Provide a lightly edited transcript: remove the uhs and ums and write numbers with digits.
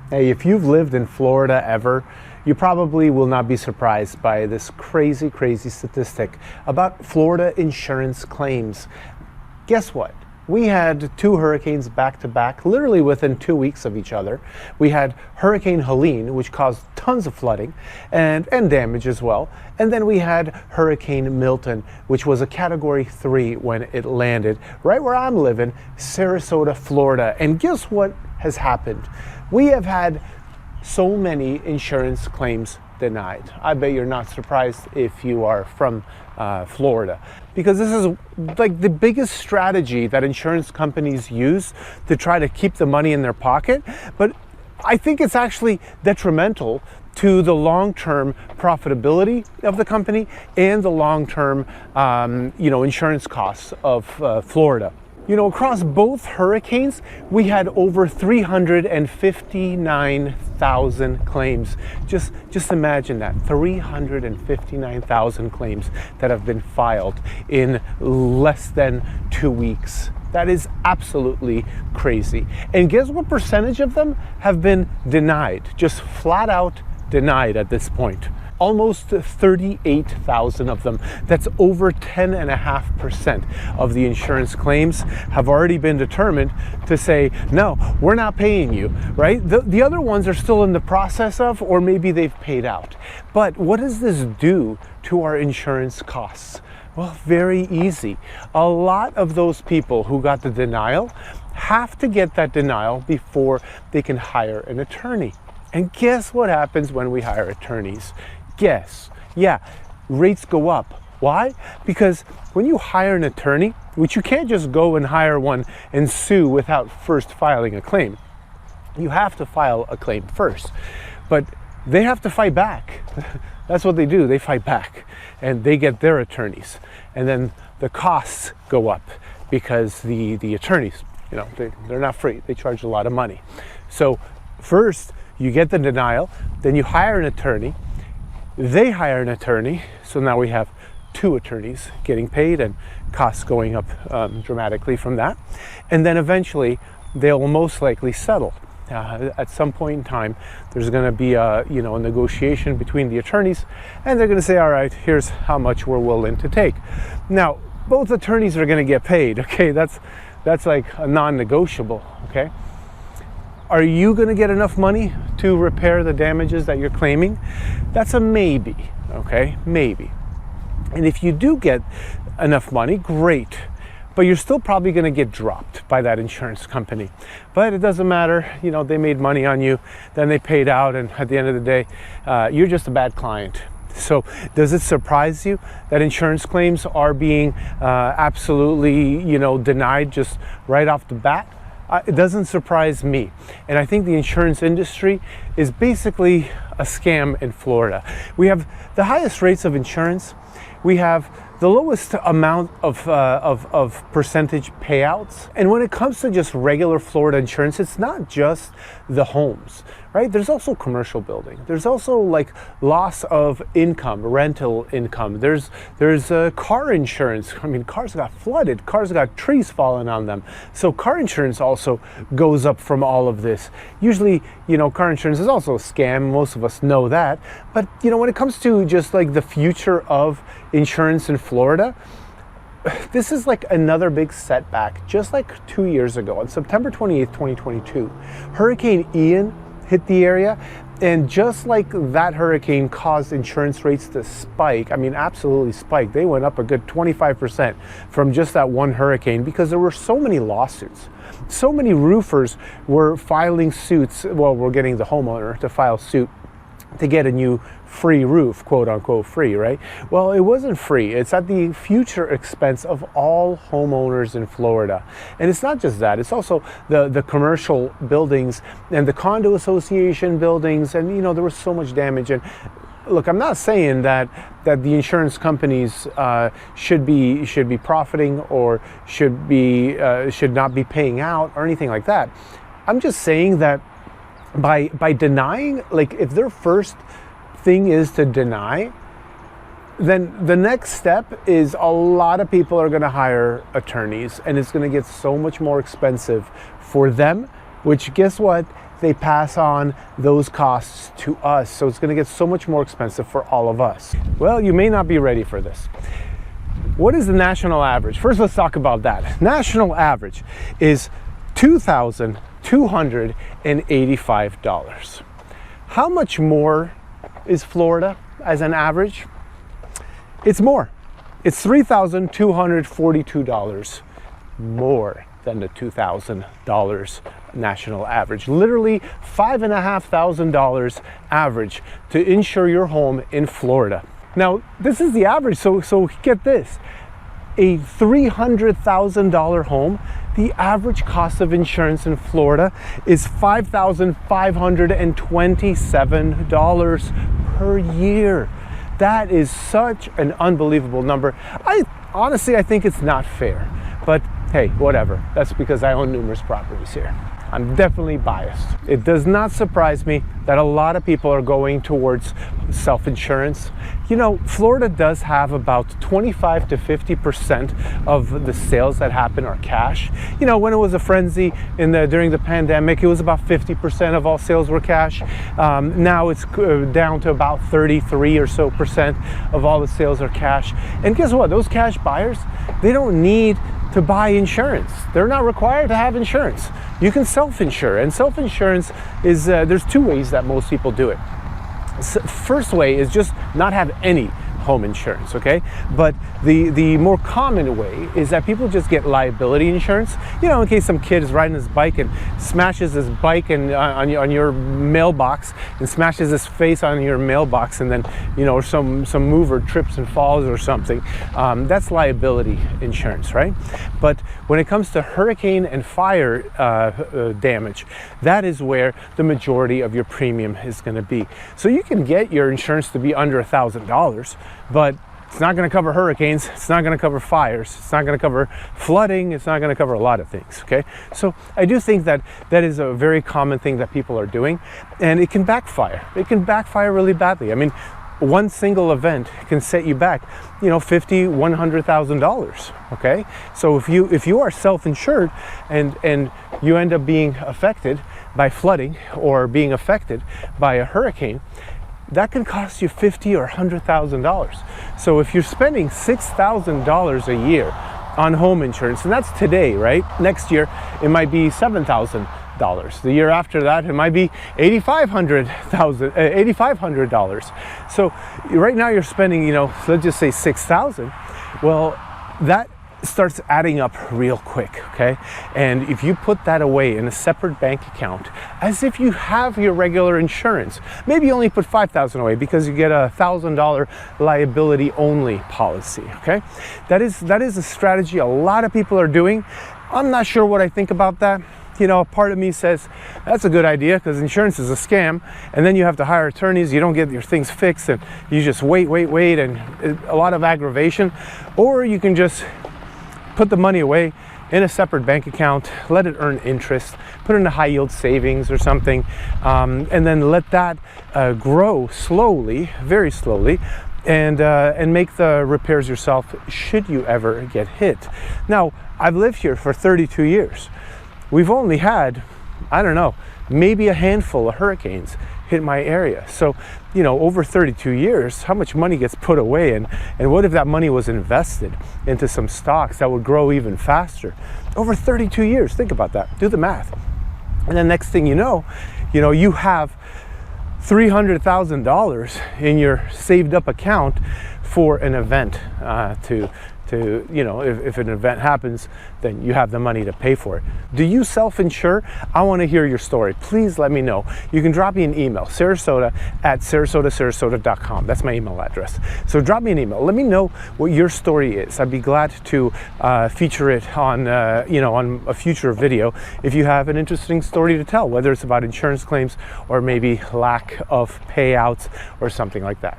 Hey, if you've lived in Florida ever, you probably will not be surprised by this crazy, crazy statistic about Florida insurance claims. Guess what? We had two hurricanes back to back, literally within 2 weeks of each other. We had Hurricane Helene, which caused tons of flooding and damage as well. And then we had Hurricane Milton, which was a Category 3 when it landed right where I'm living, Sarasota, Florida. And guess what has happened? We have had so many insurance claims denied. I bet you're not surprised if you are from Florida, because this is like the biggest strategy that insurance companies use to try to keep the money in their pocket. But I think it's actually detrimental to the long-term profitability of the company and the long-term insurance costs of Florida. Across both hurricanes, we had over 359,000 claims. Just imagine that, 359,000 claims that have been filed in less than 2 weeks. That is absolutely crazy. And guess what percentage of them have been denied? Just flat out denied at this point. Almost 38,000 of them. That's over 10.5% of the insurance claims have already been determined to say, no, we're not paying you, right? The other ones are still in the process of, or maybe they've paid out. But what does this do to our insurance costs? Well, very easy. A lot of those people who got the denial have to get that denial before they can hire an attorney. And guess what happens when we hire attorneys? Guess. Yeah, rates go up. Why? Because when you hire an attorney, which you can't just go and hire one and sue without first filing a claim. You have to file a claim first. But they have to fight back. That's what they do. They fight back. And they get their attorneys. And then the costs go up because the attorneys, they're not free. They charge a lot of money. So first, you get the denial, then you hire an attorney. They hire an attorney, so now we have two attorneys getting paid and costs going up dramatically from that. And then eventually they'll most likely settle. At some point in time, there's going to be a negotiation between the attorneys, and they're going to say, all right, here's how much we're willing to take. Now, both attorneys are going to get paid, okay? That's like a non-negotiable, okay? Are you going to get enough money to repair the damages that you're claiming? That's a maybe, okay? Maybe. And if you do get enough money, great. But you're still probably going to get dropped by that insurance company. But it doesn't matter, they made money on you, then they paid out, and at the end of the day, you're just a bad client. So does it surprise you that insurance claims are being absolutely, denied just right off the bat? It doesn't surprise me. And I think the insurance industry is basically a scam in Florida. We have the highest rates of insurance. We have the lowest amount of percentage payouts. And when it comes to just regular Florida insurance, it's not just the homes, right? There's also commercial building. There's also like loss of income, rental income. There's car insurance. I mean, cars got flooded. Cars got trees falling on them. So car insurance also goes up from all of this. Usually, car insurance is also a scam. Most of us know that. But, when it comes to just like the future of insurance in Florida, this is like another big setback. Just like 2 years ago, on September 28th, 2022, Hurricane Ian hit the area, and just like that hurricane caused insurance rates to spike, I mean absolutely spike. They went up a good 25% from just that one hurricane because there were so many lawsuits. So many roofers were filing suits, we're getting the homeowner to file suit to get a new free roof, quote unquote free, right? Well, it wasn't free. It's at the future expense of all homeowners in Florida. And it's not just that, it's also the commercial buildings and the condo association buildings, and there was so much damage. And look, I'm not saying that the insurance companies should be profiting or should not be paying out or anything like that. I'm just saying that by denying, like if their first thing is to deny, then the next step is a lot of people are going to hire attorneys, and it's going to get so much more expensive for them, which guess what? they pass on those costs to us. So it's going to get so much more expensive for all of us. Well, you may not be ready for this. What is the national average? First, let's talk about that. National average is $2,285. How much more is Florida as an average? It's more. It's $3,242 more than the $2,000 national average. Literally $5,500 average to insure your home in Florida. Now, this is the average, so get this. A $300,000 home, the average cost of insurance in Florida is $5,527 per year. That is such an unbelievable number. Honestly, I think it's not fair, but hey, whatever. That's because I own numerous properties here. I'm definitely biased. It does not surprise me that a lot of people are going towards self-insurance. You know, Florida does have about 25 to 50% of the sales that happen are cash. You know, when it was a frenzy during the pandemic, it was about 50% of all sales were cash. Now it's down to about 33 or so percent of all the sales are cash. And guess what? Those cash buyers, they don't need to buy insurance. They're not required to have insurance. You can self-insure, and self-insurance is, there's two ways that most people do it. First way is just not have any home insurance, okay? But the more common way is that people just get liability insurance. You know, in case some kid is riding his bike and smashes his bike and on your mailbox and smashes his face on your mailbox, and then, you know, some mover trips and falls or something. That's liability insurance, right? But when it comes to hurricane and fire damage, that is where the majority of your premium is going to be. So you can get your insurance to be under $1,000, but it's not going to cover hurricanes, it's not going to cover fires, it's not going to cover flooding, it's not going to cover a lot of things, okay? So I do think that that is a very common thing that people are doing, and it can backfire. It can backfire really badly. I mean, one single event can set you back, you know, $50,000, $100,000, okay? So if you are self-insured and you end up being affected by flooding or being affected by a hurricane, that can cost you $50,000 or $100,000. So if you're spending $6,000 a year on home insurance, and that's today, right? Next year, it might be $7,000. The year after that, it might be $8,500. So right now you're spending, you know, let's just say $6,000. Well, that starts adding up real quick, okay? And if you put that away in a separate bank account, as if you have your regular insurance, maybe you only put $5,000 away because you get a $1,000 liability only policy, okay? That is a strategy a lot of people are doing. I'm not sure what I think about that. You know, a part of me says that's a good idea because insurance is a scam, and then you have to hire attorneys, you don't get your things fixed, and you just wait, and a lot of aggravation. Or you can just put the money away in a separate bank account, let it earn interest, put it in a high yield savings or something, and then let that grow slowly, very slowly, and make the repairs yourself should you ever get hit. Now, I've lived here for 32 years. We've only had, I don't know, maybe a handful of hurricanes hit my area. So, you know, over 32 years, how much money gets put away, and what if that money was invested into some stocks that would grow even faster? Over 32 years, think about that, do the math. And then next thing you know, you have $300,000 in your saved up account for an event to, you know, if an event happens, then you have the money to pay for it. Do you self-insure? I want to hear your story. Please let me know. You can drop me an email, sarasota@sarasota.com. That's my email address. So drop me an email. Let me know what your story is. I'd be glad to feature it on, on a future video if you have an interesting story to tell, whether it's about insurance claims or maybe lack of payouts or something like that.